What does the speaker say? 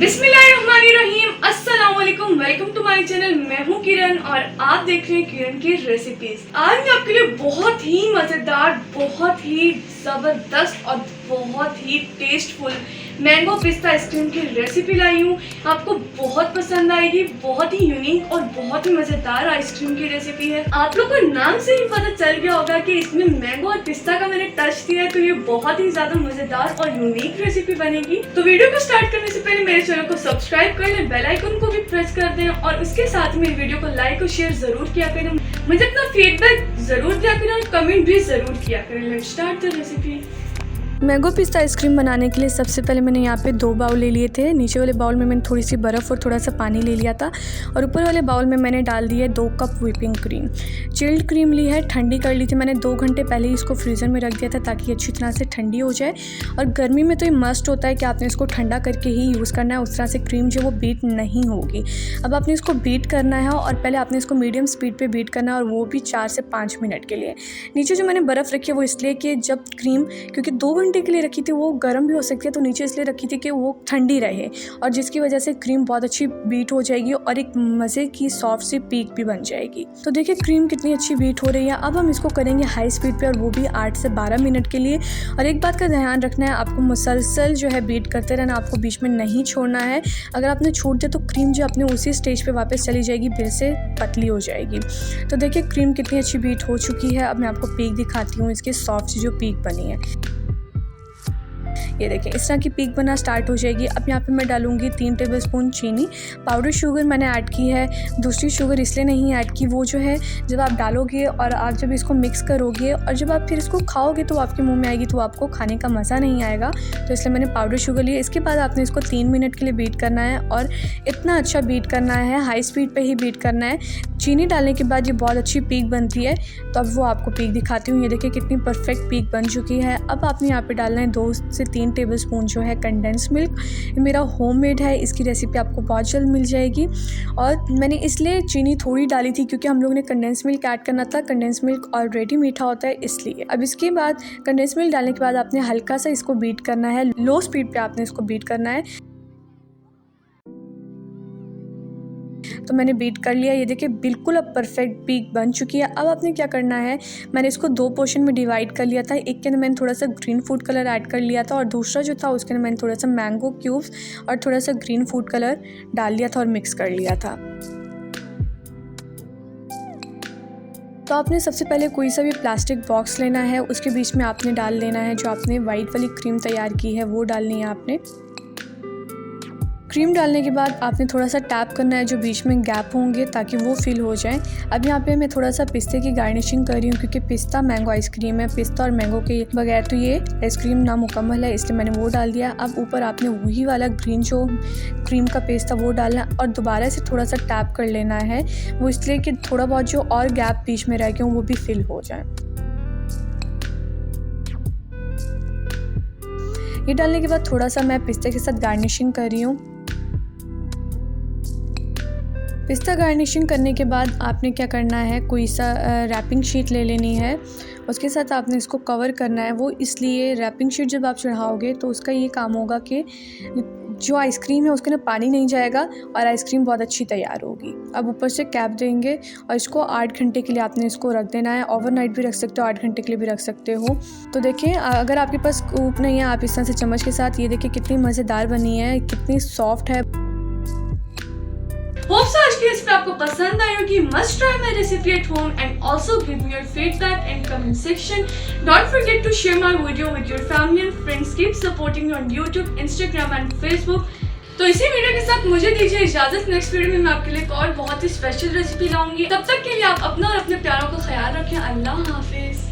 बिस्मिल्लाहिर्रहमानिर्रहीम, अस्सलाम वालेकुम, वेलकम टू माय चैनल। मैं हूं किरण और आप देख रहे हैं किरण की रेसिपीज। आज मैं आपके लिए बहुत ही मज़ेदार, बहुत ही ज़बरदस्त और बहुत ही टेस्टफुल मैंगो पिस्ता आइसक्रीम की रेसिपी लाई हूँ। आपको बहुत पसंद आएगी। बहुत ही यूनिक और बहुत ही मज़ेदार आइसक्रीम की रेसिपी है। आप लोग को नाम से ही पता चल गया होगा कि इसमें मैंगो और पिस्ता का मैंने टच दिया है, तो ये बहुत ही ज़्यादा मज़ेदार और यूनिक रेसिपी बनेगी। तो वीडियो को स्टार्ट करने से पहले मेरे चैनल को सब्सक्राइब कर लें, बेल आइकन को भी प्रेस कर दें और उसके साथ में वीडियो को लाइक और शेयर जरूर किया करें। मुझे अपना फीडबैक जरूर दिया करें और कमेंट भी जरूर किया करें। Let's start the recipe. Mango पिस्ता आइसक्रीम बनाने के लिए सबसे पहले मैंने यहाँ पे 2 बाउल ले लिए थे। नीचे वाले बाउल में मैंने थोड़ी सी बर्फ़ और थोड़ा सा पानी ले लिया था और ऊपर वाले बाउल में मैंने डाल दिया 2 cup whipping cream. Chilled cream ली है, ठंडी कर ली थी मैंने। 2 घंटे पहले ही इसको फ्रीज़र में रख दिया था ताकि अच्छी तरह से ठंडी हो जाए। और गर्मी में तो ये मस्ट होता है कि आपने इसको ठंडा करके ही यूज़ करना है, उस तरह से क्रीम जो वो बीट नहीं होगी। अब आपने इसको बीट करना है और पहले आपने इसको मीडियम स्पीड पर बीट करना है और वो भी 4 से 5 मिनट के लिए। नीचे जो मैंने बर्फ़ रखी है वो इसलिए कि जब क्रीम, क्योंकि 2 घंटे के लिए रखी थी, वो गर्म भी हो सकती है, तो नीचे इसलिए रखी थी कि वो ठंडी रहे और जिसकी वजह से क्रीम बहुत अच्छी बीट हो जाएगी और एक मज़े की सॉफ्ट सी पीक भी बन जाएगी। तो देखिए क्रीम कितनी अच्छी बीट हो रही है। अब हम इसको करेंगे हाई स्पीड पे और वो भी 8 से 12 मिनट के लिए। और एक बात का ध्यान रखना है, आपको मुसलसल जो है बीट करते रहना, आपको बीच में नहीं छोड़ना है। अगर आपने छोड़ दिया तो क्रीम जो अपने उसी स्टेज पे वापस चली जाएगी, फिर से पतली हो जाएगी। तो देखिए क्रीम कितनी अच्छी बीट हो चुकी है। अब मैं आपको पीक दिखाती हूँ, इसकी सॉफ्ट सी जो पीक बनी है। ये देखिए इस तरह की पीक बना स्टार्ट हो जाएगी। अब यहाँ पे मैं डालूंगी 3 टेबलस्पून चीनी। पाउडर शुगर मैंने ऐड की है, दूसरी शुगर इसलिए नहीं ऐड की, वो जो है जब आप डालोगे और आप जब इसको मिक्स करोगे और जब आप फिर इसको खाओगे तो आपके मुंह में आएगी, तो आपको खाने का मज़ा नहीं आएगा, तो इसलिए मैंने पाउडर शुगर ली। इसके बाद आपने इसको 3 मिनट के लिए बीट करना है और इतना अच्छा बीट करना है, हाई स्पीड पर ही बीट करना है। चीनी डालने के बाद ये बहुत अच्छी पीक बनती है, तो अब वो आपको पीक दिखाती हूँ। ये देखिए कितनी परफेक्ट पीक बन चुकी है। अब आपने यहाँ पे डालना है 2 से 3 टेबलस्पून जो है कंडेंस मिल्क। ये मेरा होममेड है, इसकी रेसिपी आपको बहुत जल्द मिल जाएगी। और मैंने इसलिए चीनी थोड़ी डाली थी क्योंकि हम लोग ने कंडेंस मिल्क ऐड करना था। कंडेंस मिल्क ऑलरेडी मीठा होता है इसलिए। अब इसके बाद कंडेंस मिल्क डालने के बाद आपने हल्का सा इसको बीट करना है, लो स्पीड पे आपने इसको बीट करना है। तो मैंने बीट कर लिया। ये देखिए बिल्कुल अब परफेक्ट पीक बन चुकी है। अब आपने क्या करना है, मैंने इसको 2 पोर्शन में डिवाइड कर लिया था। एक के अंदर मैंने थोड़ा सा ग्रीन फूड कलर ऐड कर लिया था और दूसरा जो था उसके अंदर मैंने थोड़ा सा मैंगो क्यूब्स और थोड़ा सा ग्रीन फूड कलर डाल लिया था और मिक्स कर लिया था। तो आपने सबसे पहले कोई सा भी प्लास्टिक बॉक्स लेना है, उसके बीच में आपने डाल लेना है जो आपने वाइट वाली क्रीम तैयार की है, वो डालनी है आपने। क्रीम डालने के बाद आपने थोड़ा सा टैप करना है जो बीच में गैप होंगे ताकि वो फिल हो जाए। अब यहाँ पे मैं थोड़ा सा पिस्ते की गार्निशिंग कर रही हूँ क्योंकि पिस्ता मैंगो आइसक्रीम है, पिस्ता और मैंगो के बगैर तो ये आइसक्रीम नामुकम्मल है, इसलिए मैंने वो डाल दिया। अब ऊपर आपने वही वाला ग्रीन जो क्रीम का पेस्ट था वो डालना और दोबारा से थोड़ा सा टैप कर लेना है, वो इसलिए कि थोड़ा बहुत जो और गैप बीच में रह गए वो भी फिल हो जाए। ये डालने के बाद थोड़ा सा मैं पिस्ते के साथ गार्निशिंग कर रही हूँ। पिस्ता गार्निशिंग करने के बाद आपने क्या करना है, कोई सा रैपिंग शीट ले लेनी है, उसके साथ आपने इसको कवर करना है। वो इसलिए रैपिंग शीट जब आप चढ़ाओगे तो उसका ये काम होगा कि जो आइसक्रीम है उसके अंदर पानी नहीं जाएगा और आइसक्रीम बहुत अच्छी तैयार होगी। अब ऊपर से कैप देंगे और इसको 8 घंटे के लिए आपने इसको रख देना है। ओवरनाइट भी रख सकते हो, 8 घंटे के लिए भी रख सकते हो। तो देखिए अगर आपके पास स्कूप नहीं है, आप इस तरह से चम्मच के साथ, ये देखिए कितनी मज़ेदार बनी है, कितनी सॉफ्ट है। होप्स आज की रेसिपी आपको पसंद आई होगी। Must try my recipe at home and also give me your feedback in comment section. Don't forget to share my video with your family and friends. Keep supporting me on YouTube, Instagram and Facebook। तो इसी video के साथ मुझे दीजिए इजाजत। Next video में मैं आपके लिए एक और बहुत ही स्पेशल रेसिपी लाऊंगी। तब तक के लिए आप अपना और अपने प्यारों का ख्याल रखें। अल्लाह हाफिज।